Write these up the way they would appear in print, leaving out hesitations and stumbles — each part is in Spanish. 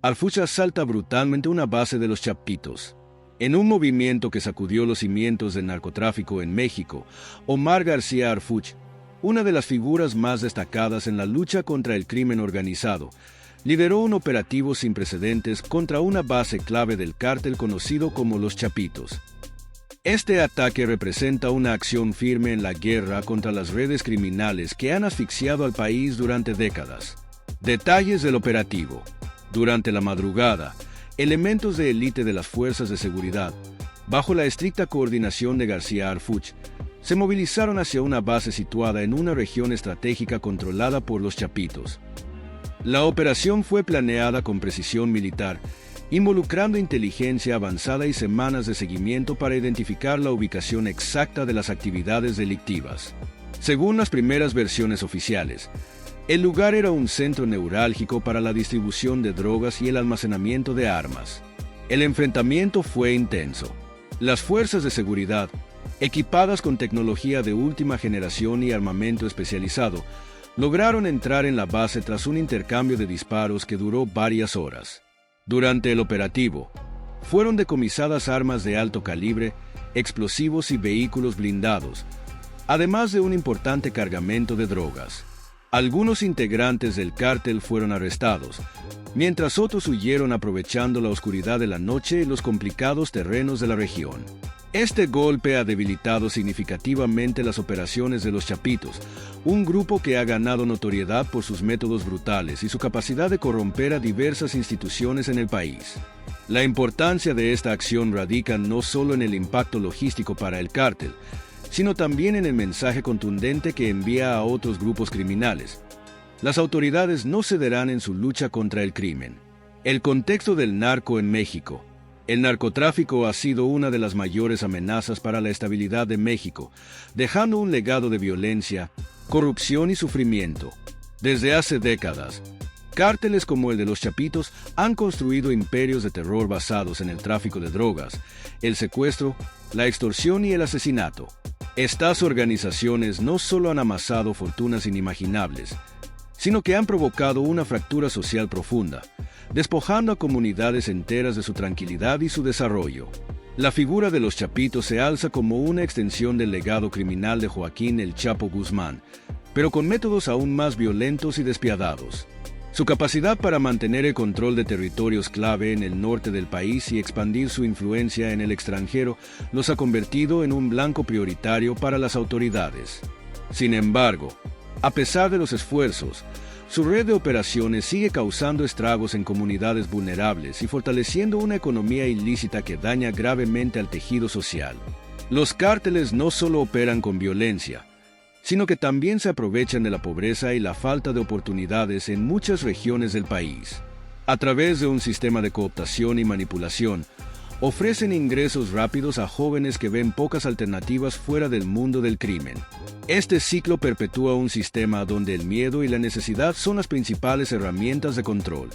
Arfuch asalta brutalmente una base de los Chapitos. En un movimiento que sacudió los cimientos del narcotráfico en México, Omar García Arfuch, una de las figuras más destacadas en la lucha contra el crimen organizado, lideró un operativo sin precedentes contra una base clave del cártel conocido como los Chapitos. Este ataque representa una acción firme en la guerra contra las redes criminales que han asfixiado al país durante décadas. Detalles del operativo. Durante la madrugada, elementos de élite de las fuerzas de seguridad, bajo la estricta coordinación de García Arfuch, se movilizaron hacia una base situada en una región estratégica controlada por los Chapitos. La operación fue planeada con precisión militar, involucrando inteligencia avanzada y semanas de seguimiento para identificar la ubicación exacta de las actividades delictivas. Según las primeras versiones oficiales, el lugar era un centro neurálgico para la distribución de drogas y el almacenamiento de armas. El enfrentamiento fue intenso. Las fuerzas de seguridad, equipadas con tecnología de última generación y armamento especializado, lograron entrar en la base tras un intercambio de disparos que duró varias horas. Durante el operativo, fueron decomisadas armas de alto calibre, explosivos y vehículos blindados, además de un importante cargamento de drogas. Algunos integrantes del cártel fueron arrestados, mientras otros huyeron aprovechando la oscuridad de la noche y los complicados terrenos de la región. Este golpe ha debilitado significativamente las operaciones de los Chapitos, un grupo que ha ganado notoriedad por sus métodos brutales y su capacidad de corromper a diversas instituciones en el país. La importancia de esta acción radica no solo en el impacto logístico para el cártel, sino también en el mensaje contundente que envía a otros grupos criminales. Las autoridades no cederán en su lucha contra el crimen. El contexto del narco en México. El narcotráfico ha sido una de las mayores amenazas para la estabilidad de México, dejando un legado de violencia, corrupción y sufrimiento. Desde hace décadas, cárteles como el de los Chapitos han construido imperios de terror basados en el tráfico de drogas, el secuestro, la extorsión y el asesinato. Estas organizaciones no solo han amasado fortunas inimaginables, sino que han provocado una fractura social profunda, despojando a comunidades enteras de su tranquilidad y su desarrollo. La figura de los Chapitos se alza como una extensión del legado criminal de Joaquín El Chapo Guzmán, pero con métodos aún más violentos y despiadados. Su capacidad para mantener el control de territorios clave en el norte del país y expandir su influencia en el extranjero los ha convertido en un blanco prioritario para las autoridades. Sin embargo, a pesar de los esfuerzos, su red de operaciones sigue causando estragos en comunidades vulnerables y fortaleciendo una economía ilícita que daña gravemente al tejido social. Los cárteles no solo operan con violencia, sino que también se aprovechan de la pobreza y la falta de oportunidades en muchas regiones del país. A través de un sistema de cooptación y manipulación, ofrecen ingresos rápidos a jóvenes que ven pocas alternativas fuera del mundo del crimen. Este ciclo perpetúa un sistema donde el miedo y la necesidad son las principales herramientas de control.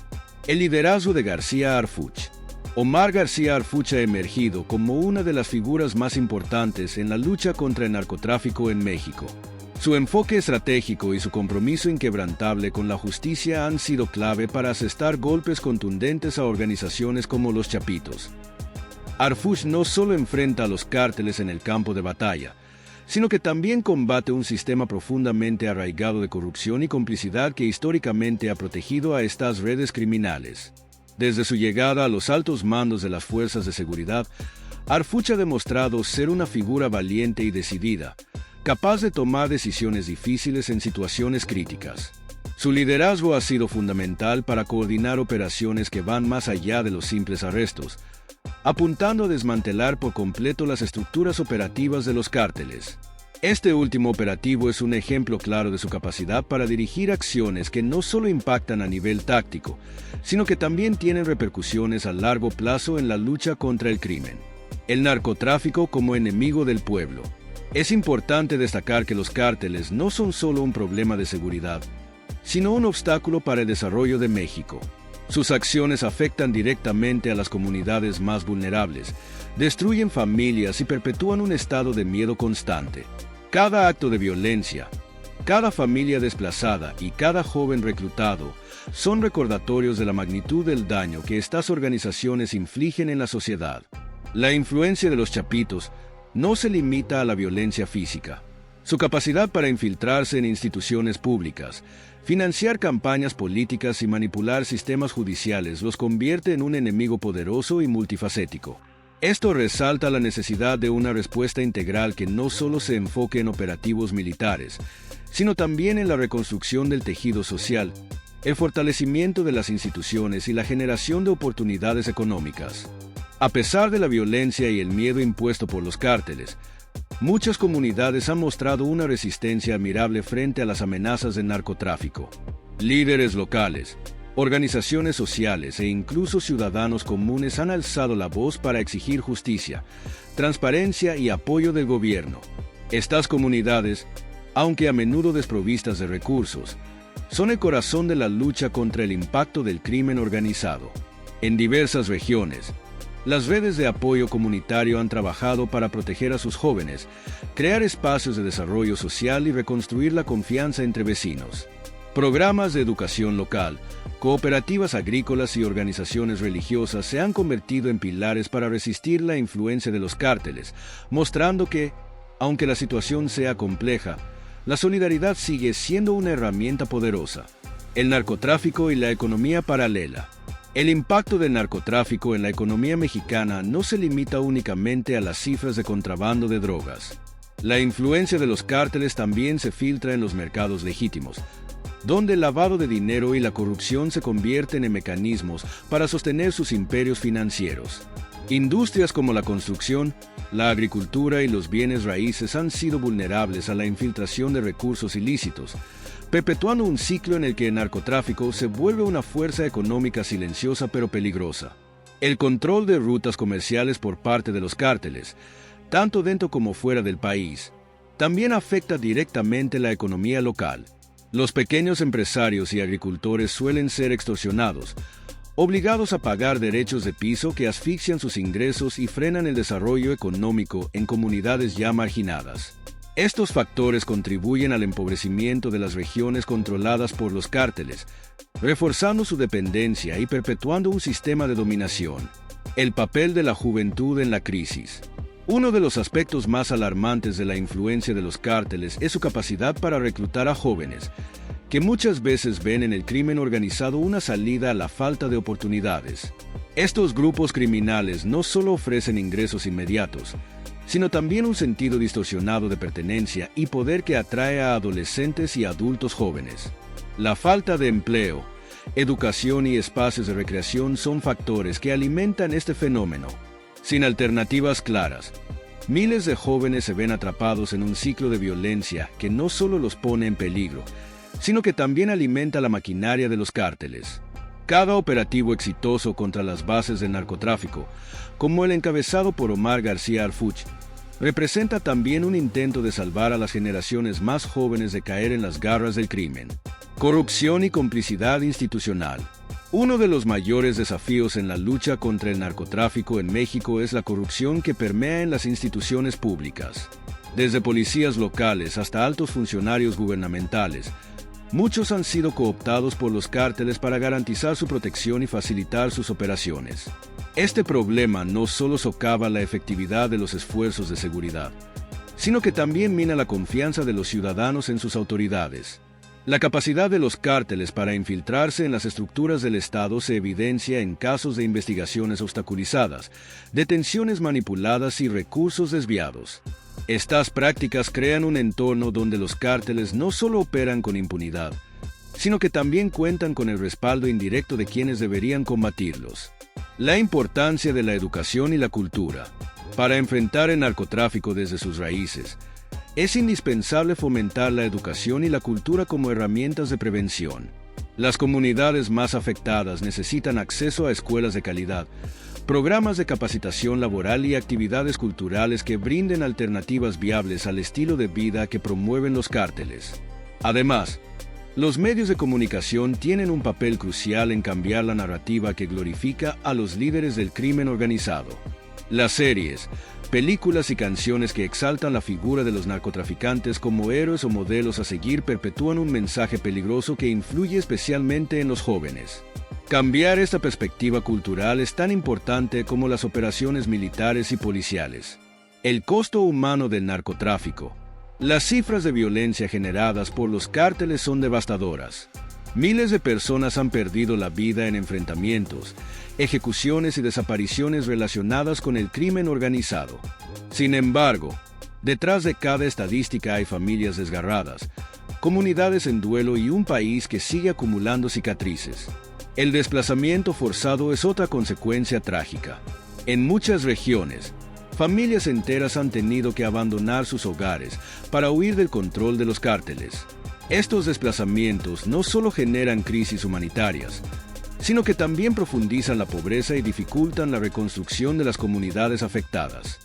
El liderazgo de García Arfuch. Omar García Arfuch ha emergido como una de las figuras más importantes en la lucha contra el narcotráfico en México. Su enfoque estratégico y su compromiso inquebrantable con la justicia han sido clave para asestar golpes contundentes a organizaciones como los Chapitos. Arfuch no solo enfrenta a los cárteles en el campo de batalla, sino que también combate un sistema profundamente arraigado de corrupción y complicidad que históricamente ha protegido a estas redes criminales. Desde su llegada a los altos mandos de las fuerzas de seguridad, Arfuch ha demostrado ser una figura valiente y decidida, capaz de tomar decisiones difíciles en situaciones críticas. Su liderazgo ha sido fundamental para coordinar operaciones que van más allá de los simples arrestos, apuntando a desmantelar por completo las estructuras operativas de los cárteles. Este último operativo es un ejemplo claro de su capacidad para dirigir acciones que no solo impactan a nivel táctico, sino que también tienen repercusiones a largo plazo en la lucha contra el crimen. El narcotráfico como enemigo del pueblo. Es importante destacar que los cárteles no son solo un problema de seguridad, sino un obstáculo para el desarrollo de México. Sus acciones afectan directamente a las comunidades más vulnerables, destruyen familias y perpetúan un estado de miedo constante. Cada acto de violencia, Cada familia desplazada y cada joven reclutado son recordatorios de la magnitud del daño que estas organizaciones infligen en la sociedad. La influencia de los chapitos no se limita a la violencia física. Su capacidad para infiltrarse en instituciones públicas, financiar campañas políticas y manipular sistemas judiciales los convierte en un enemigo poderoso y multifacético. Esto resalta la necesidad de una respuesta integral que no solo se enfoque en operativos militares, sino también en la reconstrucción del tejido social, el fortalecimiento de las instituciones y la generación de oportunidades económicas. A pesar de la violencia y el miedo impuesto por los cárteles, muchas comunidades han mostrado una resistencia admirable frente a las amenazas del narcotráfico. Líderes locales, organizaciones sociales e incluso ciudadanos comunes han alzado la voz para exigir justicia, transparencia y apoyo del gobierno. Estas comunidades, aunque a menudo desprovistas de recursos, son el corazón de la lucha contra el impacto del crimen organizado. En diversas regiones, las redes de apoyo comunitario han trabajado para proteger a sus jóvenes, crear espacios de desarrollo social y reconstruir la confianza entre vecinos. Programas de educación local, cooperativas agrícolas y organizaciones religiosas se han convertido en pilares para resistir la influencia de los cárteles, mostrando que, aunque la situación sea compleja, la solidaridad sigue siendo una herramienta poderosa. El narcotráfico y la economía paralela. El impacto del narcotráfico en la economía mexicana no se limita únicamente a las cifras de contrabando de drogas. La influencia de los cárteles también se filtra en los mercados legítimos, donde el lavado de dinero y la corrupción se convierten en mecanismos para sostener sus imperios financieros. Industrias como la construcción, la agricultura y los bienes raíces han sido vulnerables a la infiltración de recursos ilícitos, perpetuando un ciclo en el que el narcotráfico se vuelve una fuerza económica silenciosa pero peligrosa. El control de rutas comerciales por parte de los cárteles, tanto dentro como fuera del país, también afecta directamente la economía local. Los pequeños empresarios y agricultores suelen ser extorsionados, obligados a pagar derechos de piso que asfixian sus ingresos y frenan el desarrollo económico en comunidades ya marginadas. Estos factores contribuyen al empobrecimiento de las regiones controladas por los cárteles, reforzando su dependencia y perpetuando un sistema de dominación. El papel de la juventud en la crisis. Uno de los aspectos más alarmantes de la influencia de los cárteles es su capacidad para reclutar a jóvenes, que muchas veces ven en el crimen organizado una salida a la falta de oportunidades. Estos grupos criminales no solo ofrecen ingresos inmediatos, sino también un sentido distorsionado de pertenencia y poder que atrae a adolescentes y adultos jóvenes. La falta de empleo, educación y espacios de recreación son factores que alimentan este fenómeno. Sin alternativas claras, miles de jóvenes se ven atrapados en un ciclo de violencia que no solo los pone en peligro, sino que también alimenta la maquinaria de los cárteles. Cada operativo exitoso contra las bases del narcotráfico, como el encabezado por Omar García Harfuch, representa también un intento de salvar a las generaciones más jóvenes de caer en las garras del crimen. Corrupción y complicidad institucional. Uno de los mayores desafíos en la lucha contra el narcotráfico en México es la corrupción que permea en las instituciones públicas. Desde policías locales hasta altos funcionarios gubernamentales, muchos han sido cooptados por los cárteles para garantizar su protección y facilitar sus operaciones. Este problema no solo socava la efectividad de los esfuerzos de seguridad, sino que también mina la confianza de los ciudadanos en sus autoridades. La capacidad de los cárteles para infiltrarse en las estructuras del Estado se evidencia en casos de investigaciones obstaculizadas, detenciones manipuladas y recursos desviados. Estas prácticas crean un entorno donde los cárteles no solo operan con impunidad, sino que también cuentan con el respaldo indirecto de quienes deberían combatirlos. La importancia de la educación y la cultura. Para enfrentar el narcotráfico desde sus raíces, es indispensable fomentar la educación y la cultura como herramientas de prevención. Las comunidades más afectadas necesitan acceso a escuelas de calidad, programas de capacitación laboral y actividades culturales que brinden alternativas viables al estilo de vida que promueven los cárteles. Además, los medios de comunicación tienen un papel crucial en cambiar la narrativa que glorifica a los líderes del crimen organizado. Las series, Películas y canciones que exaltan la figura de los narcotraficantes como héroes o modelos a seguir perpetúan un mensaje peligroso que influye especialmente en los jóvenes. Cambiar esta perspectiva cultural es tan importante como las operaciones militares y policiales. El costo humano del narcotráfico. Las cifras de violencia generadas por los cárteles son devastadoras. Miles de personas han perdido la vida en enfrentamientos, ejecuciones y desapariciones relacionadas con el crimen organizado. Sin embargo, detrás de cada estadística hay familias desgarradas, comunidades en duelo y un país que sigue acumulando cicatrices. El desplazamiento forzado es otra consecuencia trágica. En muchas regiones, familias enteras han tenido que abandonar sus hogares para huir del control de los cárteles. Estos desplazamientos no solo generan crisis humanitarias, sino que también profundizan la pobreza y dificultan la reconstrucción de las comunidades afectadas.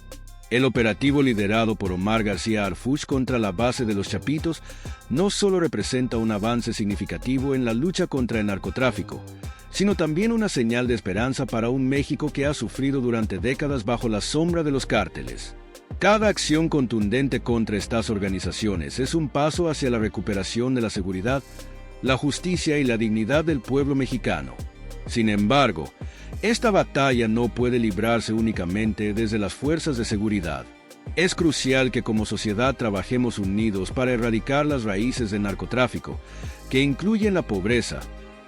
El operativo liderado por Omar García Harfuch contra la base de los Chapitos no solo representa un avance significativo en la lucha contra el narcotráfico, sino también una señal de esperanza para un México que ha sufrido durante décadas bajo la sombra de los cárteles. Cada acción contundente contra estas organizaciones es un paso hacia la recuperación de la seguridad, la justicia y la dignidad del pueblo mexicano. Sin embargo, esta batalla no puede librarse únicamente desde las fuerzas de seguridad. Es crucial que como sociedad trabajemos unidos para erradicar las raíces del narcotráfico, que incluyen la pobreza,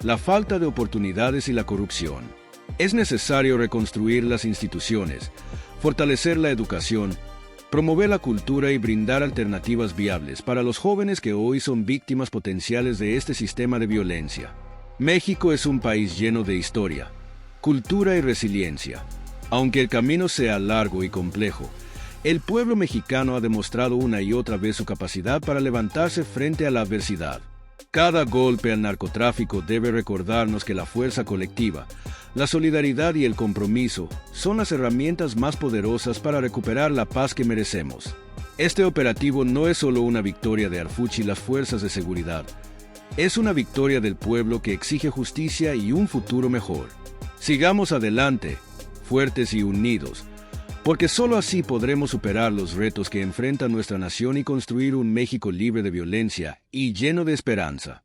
la falta de oportunidades y la corrupción. Es necesario reconstruir las instituciones, fortalecer la educación, promover la cultura y brindar alternativas viables para los jóvenes que hoy son víctimas potenciales de este sistema de violencia. México es un país lleno de historia, cultura y resiliencia. Aunque el camino sea largo y complejo, el pueblo mexicano ha demostrado una y otra vez su capacidad para levantarse frente a la adversidad. Cada golpe al narcotráfico debe recordarnos que la fuerza colectiva, la solidaridad y el compromiso son las herramientas más poderosas para recuperar la paz que merecemos. Este operativo no es solo una victoria de Harfuch y las fuerzas de seguridad. Es una victoria del pueblo que exige justicia y un futuro mejor. Sigamos adelante, fuertes y unidos, porque solo así podremos superar los retos que enfrenta nuestra nación y construir un México libre de violencia y lleno de esperanza.